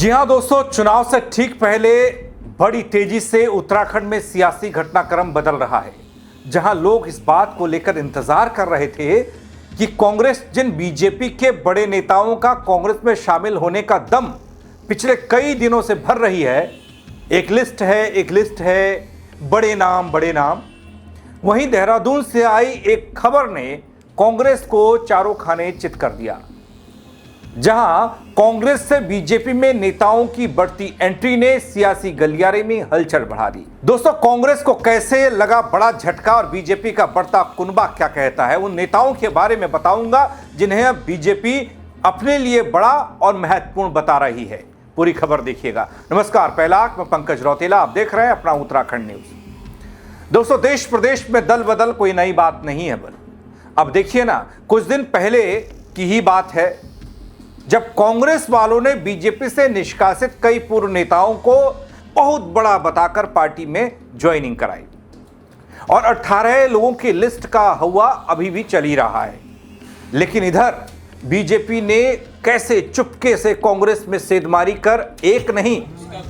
जी हां दोस्तों, चुनाव से ठीक पहले बड़ी तेजी से उत्तराखंड में सियासी घटनाक्रम बदल रहा है, जहां लोग इस बात को लेकर इंतजार कर रहे थे कि कांग्रेस जिन बीजेपी के बड़े नेताओं का कांग्रेस में शामिल होने का दम पिछले कई दिनों से भर रही है, एक लिस्ट है, बड़े नाम। वहीं देहरादून से आई एक खबर ने कांग्रेस को चारों खाने चित कर दिया, जहां कांग्रेस से बीजेपी में नेताओं की बढ़ती एंट्री ने सियासी गलियारे में हलचल बढ़ा दी। दोस्तों, कांग्रेस को कैसे लगा बड़ा झटका और बीजेपी का बढ़ता कुनबा क्या कहता है, उन नेताओं के बारे में बताऊंगा जिन्हें अब बीजेपी अपने लिए बड़ा और महत्वपूर्ण बता रही है। पूरी खबर देखिएगा। नमस्कार, पहला मैं पंकज रौतेला, आप देख रहे हैं अपना उत्तराखंड न्यूज। दोस्तों, देश प्रदेश में दल बदल कोई नई बात नहीं है, अब देखिए ना, कुछ दिन पहले की ही बात है जब कांग्रेस वालों ने बीजेपी से निष्कासित कई पूर्व नेताओं को बहुत बड़ा बताकर पार्टी में ज्वाइनिंग कराई और 18 लोगों की लिस्ट का हवा अभी भी चल ही रहा है। लेकिन इधर बीजेपी ने कैसे चुपके से कांग्रेस में सेंधमारी कर एक नहीं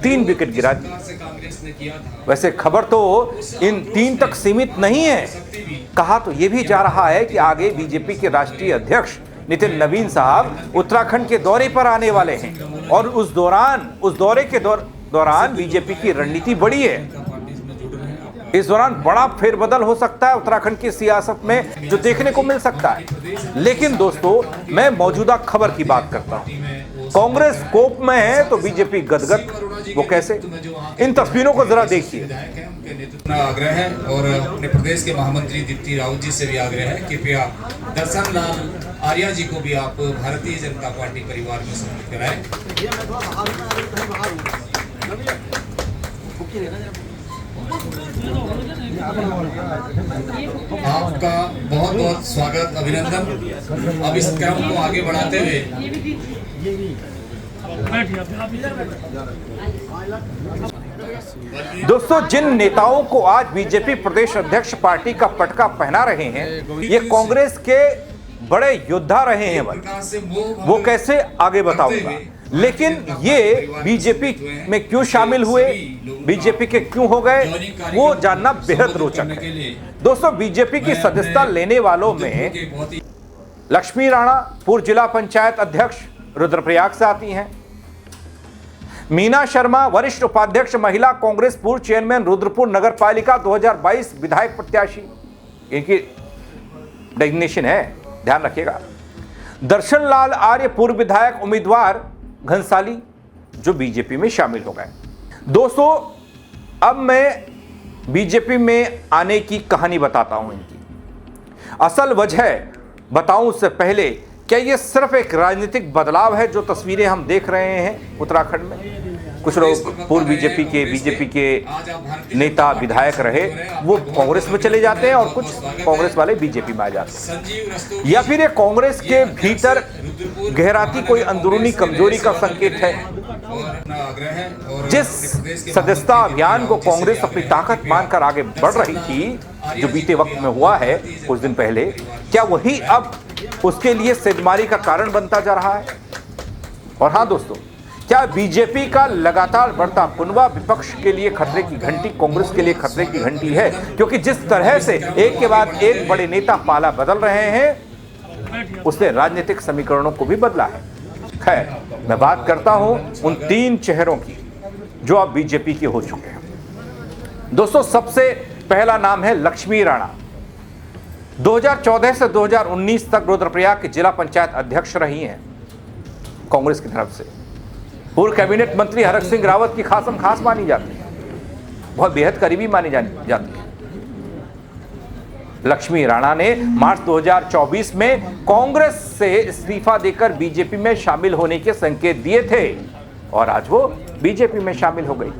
3 विकेट गिरा दी। वैसे खबर तो इन 3 तक सीमित नहीं है, कहा तो यह भी जा रहा है कि आगे बीजेपी के राष्ट्रीय अध्यक्ष नितिन नवीन साहब उत्तराखंड के दौरे पर आने वाले हैं और उस दौरे के दौरान बीजेपी की रणनीति बड़ी है। इस दौरान बड़ा फेरबदल हो सकता है उत्तराखंड की सियासत में, जो देखने को मिल सकता है। लेकिन दोस्तों, मैं मौजूदा खबर की बात करता हूं। कांग्रेस कोप में है तो बीजेपी गदगद, वो कैसे? इन तस्वीरों को जरा देखिए। आग्रह है और अपने प्रदेश के महामंत्री दीप्ति रावत जी से भी आग्रह है कि कृपया दर्शन लाल आर्या जी को भी आप भारतीय जनता पार्टी परिवार में सम्मिलित कराएं। आपका बहुत बहुत स्वागत, अभिनंदन। अब इस क्रम को आगे बढ़ाते हुए दोस्तों, जिन नेताओं को आज बीजेपी प्रदेश अध्यक्ष पार्टी का पटका पहना रहे हैं, ये कांग्रेस के बड़े योद्धा रहे हैं, वो कैसे आगे बताऊंगा। लेकिन ये बीजेपी में क्यों शामिल हुए, बीजेपी के क्यों हो गए, वो जानना बेहद रोचक है। दोस्तों, बीजेपी की सदस्यता लेने वालों में लक्ष्मी राणा, पूर्व जिला पंचायत अध्यक्ष रुद्रप्रयाग से आती हैं। मीना शर्मा, वरिष्ठ उपाध्यक्ष महिला कांग्रेस, पूर्व चेयरमैन रुद्रपुर नगर पालिका 2022 विधायक प्रत्याशी, इनकी डेजिग्नेशन है, ध्यान रखिएगा। दर्शन लाल आर्य, पूर्व विधायक उम्मीदवार घनसाली, जो बीजेपी में शामिल हो गए। दोस्तों, अब मैं बीजेपी में आने की कहानी बताता हूं इनकी असल वजह बताऊं उससे पहले, क्या ये सिर्फ एक राजनीतिक बदलाव है जो तस्वीरें हम देख रहे हैं उत्तराखंड में? कुछ लोग पूर्व बीजेपी के नेता विधायक रहे, वो कांग्रेस में चले जाते हैं और कुछ कांग्रेस वाले बीजेपी में आ जाते हैं, या फिर ये कांग्रेस के भीतर गहराती कोई अंदरूनी कमजोरी का संकेत है? जिस सदस्यता अभियान को कांग्रेस अपनी ताकत मानकर आगे बढ़ रही थी, जो बीते वक्त में हुआ है कुछ दिन पहले, क्या वही अब उसके लिए सेंधमारी का कारण बनता जा रहा है? और हां दोस्तों, क्या बीजेपी का लगातार बढ़ता कुनबा विपक्ष के लिए खतरे की घंटी, कांग्रेस के लिए खतरे की घंटी है? क्योंकि जिस तरह से एक के बाद एक बड़े नेता पाला बदल रहे हैं, उसने राजनीतिक समीकरणों को भी बदला है। खैर, मैं बात करता हूं उन 3 चेहरों की जो अब बीजेपी के हो चुके हैं। दोस्तों, सबसे पहला नाम है लक्ष्मी राणा। 2014 से 2019 तक रुद्रप्रयाग के जिला पंचायत अध्यक्ष रही हैं कांग्रेस की तरफ से। पूर्व कैबिनेट मंत्री हरक सिंह रावत की खासम खास मानी जाती है, बहुत बेहद करीबी मानी जाती है। लक्ष्मी राणा ने मार्च 2024 में कांग्रेस से इस्तीफा देकर बीजेपी में शामिल होने के संकेत दिए थे और आज वो बीजेपी में शामिल हो गई।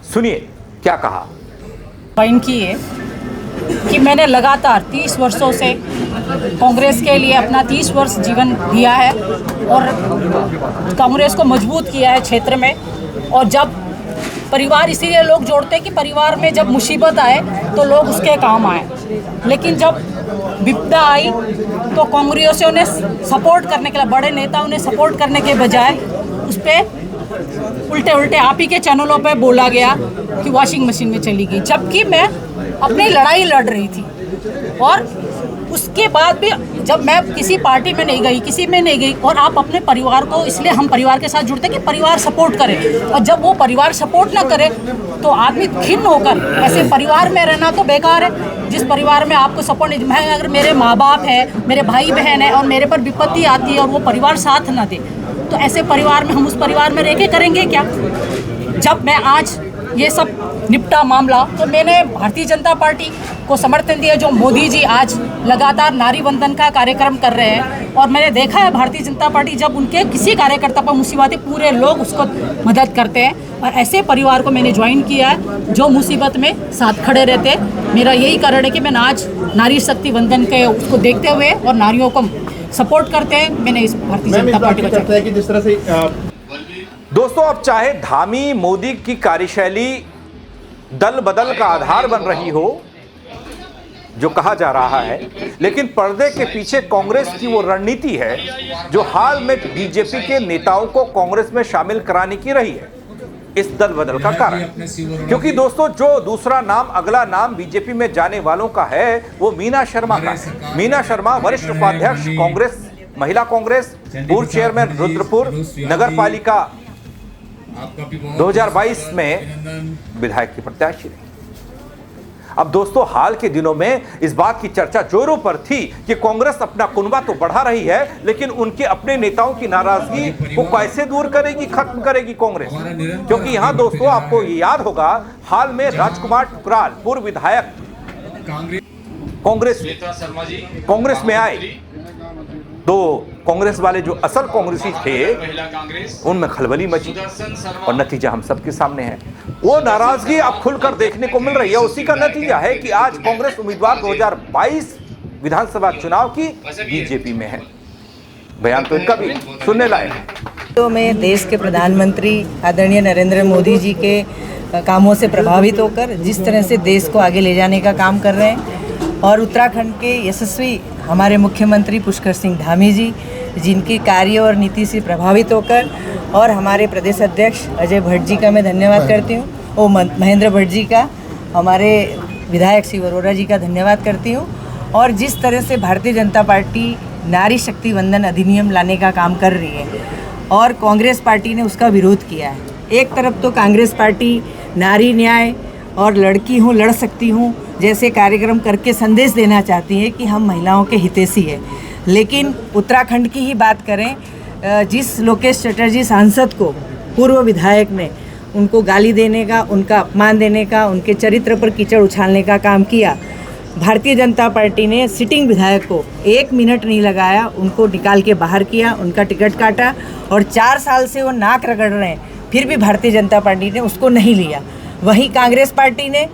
सुनिए क्या कहा। की है कि मैंने लगातार 30 वर्षों से कांग्रेस के लिए अपना 30 वर्ष जीवन दिया है और कांग्रेस को मजबूत किया है क्षेत्र में। और जब परिवार, इसीलिए लोग जोड़ते हैं कि परिवार में जब मुसीबत आए तो लोग उसके काम आए, लेकिन जब विपदा आई तो कांग्रेसियों ने सपोर्ट करने के लिए, बड़े नेताओं ने सपोर्ट करने के बजाय उस पर उल्टे उल्टे आप ही के चैनलों पे बोला गया कि वॉशिंग मशीन में चली गई, जबकि मैं अपनी लड़ाई लड़ रही थी। और उसके बाद भी जब मैं किसी पार्टी में नहीं गई, किसी में नहीं गई, और आप अपने परिवार को, इसलिए हम परिवार के साथ जुड़ते हैं कि परिवार सपोर्ट करे, और जब वो परिवार सपोर्ट ना करे तो आदमी खिन्न होकर ऐसे परिवार में रहना तो बेकार है। जिस परिवार में आपको सपोर्ट नहीं, मैं अगर मेरे माँ बाप है, मेरे भाई बहन है और मेरे पर विपत्ति आती है और वो परिवार साथ ना दे, तो ऐसे परिवार में हम उस परिवार में रह के करेंगे क्या। जब मैं आज ये सब निपटा मामला तो मैंने भारतीय जनता पार्टी को समर्थन दिया, जो मोदी जी आज लगातार नारी वंदन का कार्यक्रम कर रहे हैं। और मैंने देखा है भारतीय जनता पार्टी जब उनके किसी कार्यकर्ता पर मुसीबत, पूरे लोग उसको मदद करते हैं, और ऐसे परिवार को मैंने ज्वाइन किया है जो मुसीबत में साथ खड़े रहते हैं। मेरा यही कारण है कि मैंने आज नारी शक्ति वंदन के उसको देखते हुए और नारियों को सपोर्ट करते हैं मैंने इस भारतीय जनता पार्टी को है कि जिस तरह से दोस्तों, अब चाहे धामी मोदी की कार्यशैली दल बदल का आधार बन रही हो, जो कहा जा रहा है, लेकिन पर्दे के पीछे कांग्रेस की वो रणनीति है जो हाल में बीजेपी के नेताओं को कांग्रेस में शामिल कराने की रही है इस दल बदल का कारण। क्योंकि दोस्तों, जो दूसरा नाम, अगला नाम बीजेपी में जाने वालों का है वो मीना शर्मा का है। मीना शर्मा वरिष्ठ उपाध्यक्ष कांग्रेस, महिला कांग्रेस, पूर्व चेयरमैन रुद्रपुर नगर पालिका 2022 में विधायक की प्रत्याशी रही। अब दोस्तों, हाल के दिनों में इस बात की चर्चा जोरों पर थी कि कांग्रेस अपना कुनबा तो बढ़ा रही है, लेकिन उनके अपने नेताओं की नाराजगी को कैसे दूर करेगी, खत्म करेगी कांग्रेस। क्योंकि यहां दोस्तों, आपको ये याद होगा, हाल में राजकुमार ठुकराल, पूर्व विधायक, कांग्रेस में आए, तो कांग्रेस वाले जो असल कांग्रेसी थे उनमें खलबली मची, और नतीजा हम सबके सामने है। वो नाराजगी अब खुलकर देखने को मिल रही है। उसी का नतीजा है कि आज कांग्रेस उम्मीदवार 2022 विधानसभा चुनाव की बीजेपी में है। बयान तो इनका भी सुनने लायक है। तो मैं देश के प्रधानमंत्री आदरणीय नरेंद्र मोदी जी के कामों से प्रभावित होकर जिस तरह से देश को आगे ले जाने का काम कर रहे हैं, और उत्तराखंड के यशस्वी हमारे मुख्यमंत्री पुष्कर सिंह धामी जी, जिनकी कार्य और नीति से प्रभावित होकर, और हमारे प्रदेश अध्यक्ष अजय भट्ट जी का मैं धन्यवाद करती हूँ, और महेंद्र भट्ट जी का, हमारे विधायक शिव अरोड़ा जी का धन्यवाद करती हूँ। और जिस तरह से भारतीय जनता पार्टी नारी शक्ति वंदन अधिनियम लाने का काम कर रही है और कांग्रेस पार्टी ने उसका विरोध किया है। एक तरफ तो कांग्रेस पार्टी नारी न्याय और लड़की हूँ लड़ सकती हूँ जैसे कार्यक्रम करके संदेश देना चाहती है कि हम महिलाओं के हितैषी है, लेकिन उत्तराखंड की ही बात करें, जिस लोकेश चटर्जी सांसद को पूर्व विधायक ने उनको गाली देने का, उनका अपमान देने का, उनके चरित्र पर कीचड़ उछालने का काम किया, भारतीय जनता पार्टी ने सिटिंग विधायक को 1 मिनट नहीं लगाया, उनको निकाल के बाहर किया, उनका टिकट काटा, और 4 साल से वो नाक रगड़ रहे हैं, फिर भी भारतीय जनता पार्टी ने उसको नहीं लिया। वहीं कांग्रेस पार्टी ने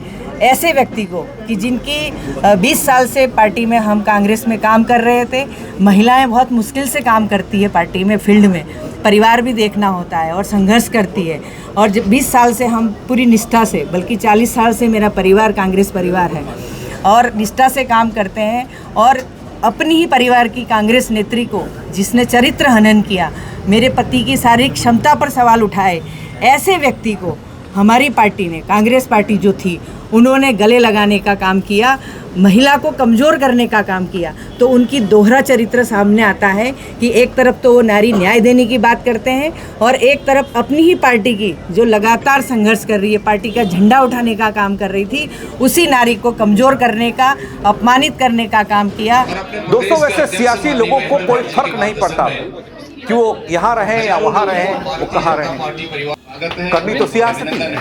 ऐसे व्यक्ति को, कि जिनकी 20 साल से पार्टी में हम कांग्रेस में काम कर रहे थे, महिलाएं बहुत मुश्किल से काम करती है पार्टी में, फील्ड में परिवार भी देखना होता है और संघर्ष करती है, और जब 20 साल से हम पूरी निष्ठा से, बल्कि 40 साल से मेरा परिवार कांग्रेस परिवार है और निष्ठा से काम करते हैं, और अपनी ही परिवार की कांग्रेस नेत्री को जिसने चरित्र हनन किया, मेरे पति की शारीरिक क्षमता पर सवाल उठाए, ऐसे व्यक्ति को हमारी पार्टी ने, कांग्रेस पार्टी जो थी, उन्होंने गले लगाने का काम किया, महिला को कमज़ोर करने का काम किया। तो उनकी दोहरा चरित्र सामने आता है कि एक तरफ तो वो नारी न्याय देने की बात करते हैं, और एक तरफ अपनी ही पार्टी की जो लगातार संघर्ष कर रही है, पार्टी का झंडा उठाने का काम कर रही थी, उसी नारी को कमज़ोर करने का, अपमानित करने का काम किया। दोस्तों, वैसे सियासी लोगों को कोई फर्क नहीं पड़ता कि वो यहाँ रहें या वहाँ रहें, वो कहाँ रहें, करनी तो सियासत ही है,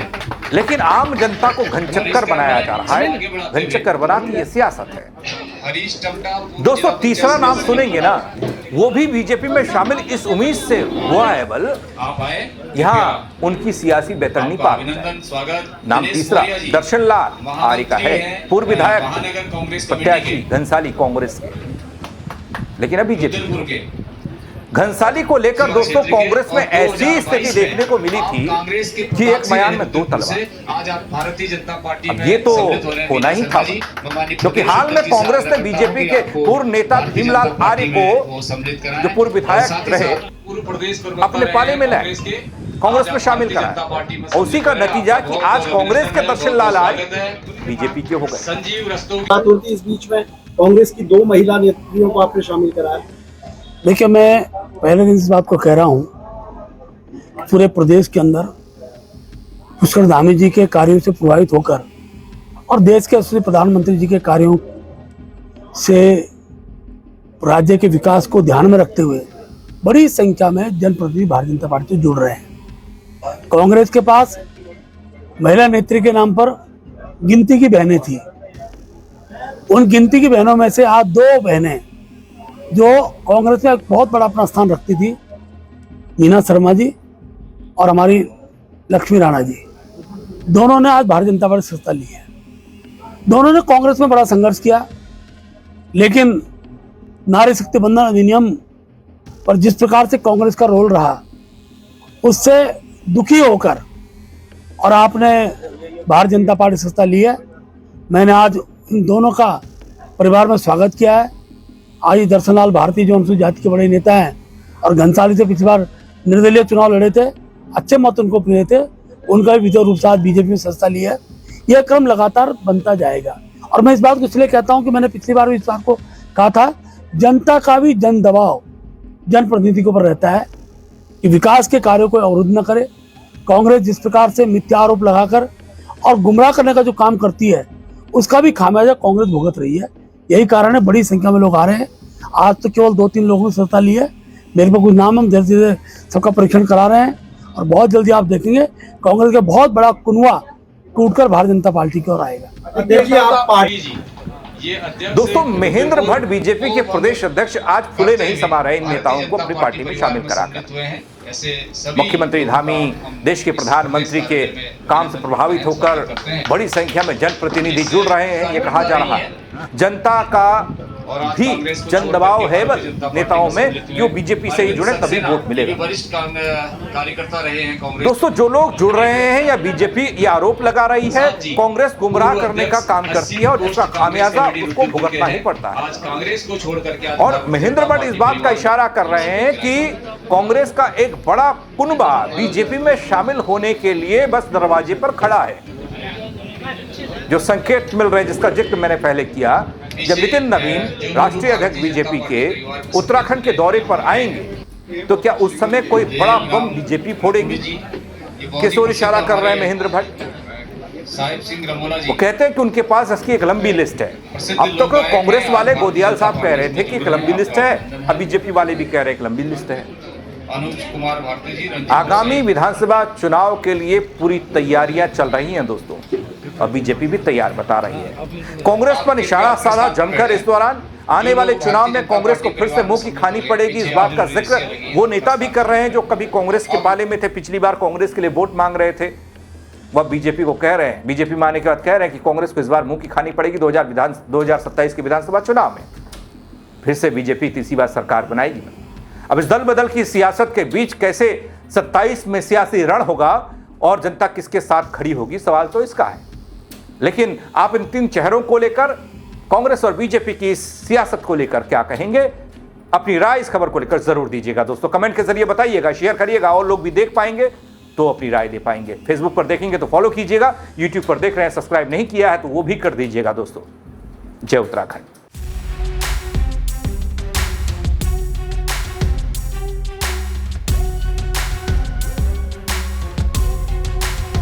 लेकिन आम जनता को घनचक्कर बनाया जा रहा है। घनचक्कर बनाती ये सियासत है। दोस्तों, तीसरा नाम सुनेंगे ना, वो भी बीजेपी में शामिल इस उम्मीद से हुआ है, बल यहाँ उनकी सियासी बेतरनी पार नाम तीसरा दर्शन लाल आर्य का है, पूर्व विधायक प्रत्याशी घनसाली कांग्रेस के, लेकिन अभी बीजेपी। घनसाली को लेकर दोस्तों कांग्रेस में ऐसी स्थिति देखने को मिली थी कि एक बयान में 2 तलवार। अब ये तो होना ही था, क्योंकि हाल में कांग्रेस ने बीजेपी के पूर्व नेता भीमलाल आर्य को, जो पूर्व विधायक रहे, पूर्व प्रदेश प्रवक्ता अपने रहे पाले हैं में लाए, कांग्रेस के, कांग्रेस आज में शामिल भारतीय कराया। जनता पार्टी में और उसी का सम्मिलित नतीजा कराया। कि आज बहुत-बहुत कांग्रेस के अभिनंदन है, दर्शन लाल आज बहुत-बहुत स्वागत है। बीजेपी के हो गए। संजीव रस्तोगी बात होती है, इस बीच में कांग्रेस की 2 महिला नेत्रियों को आपने शामिल कराया। देखिए, मैं पहले दिन इस बात को कह रहा हूँ, पूरे प्रदेश के अंदर पुष्कर धामी जी के कार्यों से प्रभावित होकर और देश के यशस्वी प्रधानमंत्री जी के कार्यों से राज्य के विकास को ध्यान में रखते हुए बड़ी संख्या में जनप्रतिनिधि भारतीय जनता पार्टी से जुड़ रहे हैं। कांग्रेस के पास महिला नेत्री के नाम पर गिनती की बहनें थी। उन गिनती की बहनों में से आज 2 बहनें जो कांग्रेस में एक बहुत बड़ा अपना स्थान रखती थी, मीना शर्मा जी और हमारी लक्ष्मी राणा जी, दोनों ने आज भारतीय जनता पार्टी से सत्ता ली है। दोनों ने कांग्रेस में बड़ा संघर्ष किया, लेकिन नारी शक्ति बंधन अधिनियम पर जिस प्रकार से कांग्रेस का रोल रहा, उससे दुखी होकर और आपने भारतीय जनता पार्टी से सत्ता ली है। मैंने आज इन दोनों का परिवार में स्वागत किया है। आज दर्शन लाल भारती जो अनुसूचित जाति के बड़े नेता हैं और घनसाली से पिछली बार निर्दलीय चुनाव लड़े थे, अच्छे मत उनको मिले थे, उनका भी विधिक रूप से आज बीजेपी में सत्ता ली है। यह क्रम लगातार बनता जाएगा। और मैं इस बात को इसलिए कहता हूं कि मैंने पिछली बार भी इस बात को कहा था, जनता का भी जन दबाव जनप्रतिनिधि के ऊपर रहता है कि विकास के कार्यों को अवरुद्ध न करे। कांग्रेस जिस प्रकार से मिथ्या आरोप लगाकर और गुमराह करने का जो काम करती है, उसका भी खामियाजा कांग्रेस भुगत रही है। यही कारण है बड़ी संख्या में लोग आ रहे हैं। आज तो केवल 2-3 लोगों ने सत्ता ली है। मेरे पास कुछ नाम, हम जल्दी से सबका परीक्षण करा रहे हैं और बहुत जल्दी आप देखेंगे कांग्रेस का बहुत बड़ा कुनवा टूटकर भारतीय जनता पार्टी की ओर आएगा। अध्यक्ष जी, आप पार्टी दोस्तों, महेंद्र भट्ट बीजेपी के प्रदेश अध्यक्ष आज फूले नहीं समा रहे इन नेताओं को अपनी पार्टी में शामिल कराकर। मुख्यमंत्री धामी देश के प्रधानमंत्री के काम से प्रभावित होकर बड़ी संख्या में जनप्रतिनिधि जुड़ रहे हैं। ये कहा जा रहा है जनता का भी जन दबाव है बस नेताओं में, जो बीजेपी से ही जुड़े तभी वोट मिलेगा। वरिष्ठ कार्यकर्ता रहे हैं कांग्रेस। दोस्तों, जो लोग जुड़ रहे हैं या बीजेपी ये आरोप लगा रही है कांग्रेस गुमराह करने का काम करती है और जिसका खामियाजा उसको भुगतना ही पड़ता है। आज कांग्रेस को छोड़कर और महेंद्र भट्ट इस बात का इशारा कर रहे हैं कि कांग्रेस का एक बड़ा कुनबा बीजेपी में शामिल होने के लिए बस दरवाजे पर खड़ा है। जो संकेत मिल रहे हैं, जिसका जिक्र मैंने पहले किया, जब नितिन नवीन राष्ट्रीय अध्यक्ष बीजेपी के उत्तराखंड के दौरे पर आएंगे तो क्या उस समय कोई बड़ा बम बीजेपी फोड़ेगी? किस ओर इशारा कर रहे हैं महेंद्र भट्ट? वो कहते हैं कि उनके पास इसकी एक लंबी लिस्ट है। अब तक कांग्रेस वाले गोदियाल साहब कह रहे थे कि एक लंबी लिस्ट है, अब बीजेपी वाले भी कह रहे हैं एक लंबी लिस्ट है। आगामी विधानसभा चुनाव के लिए पूरी तैयारियां चल रही हैं दोस्तों, और बीजेपी भी तैयार बता रही है। कांग्रेस पर निशाना साधा जमकर। इस दौरान आने वाले चुनाव में कांग्रेस को फिर से मुंह की खानी पड़ेगी, इस बात का जिक्र वो नेता भी कर रहे हैं जो कभी कांग्रेस के पाले में थे, पिछली बार कांग्रेस के लिए वोट मांग रहे थे। वह बीजेपी को कह रहे हैं, बीजेपी में आने के बाद कह रहे हैं कि कांग्रेस को इस बार मुंह की खानी पड़ेगी। 2027 के विधानसभा चुनाव में फिर से बीजेपी तीसरी बार सरकार बनाएगी। अब इस दल बदल की सियासत के बीच कैसे 27 में सियासी रण होगा और जनता किसके साथ खड़ी होगी, सवाल तो इसका है। लेकिन आप इन 3 चेहरों को लेकर, कांग्रेस और बीजेपी की इस सियासत को लेकर क्या कहेंगे? अपनी राय इस खबर को लेकर जरूर दीजिएगा दोस्तों, कमेंट के जरिए बताइएगा, शेयर करिएगा, और लोग भी देख पाएंगे तो अपनी राय दे पाएंगे। फेसबुक पर देखेंगे तो फॉलो कीजिएगा, यूट्यूब पर देख रहे हैं सब्सक्राइब नहीं किया है तो वो भी कर दीजिएगा दोस्तों। जय उत्तराखंड।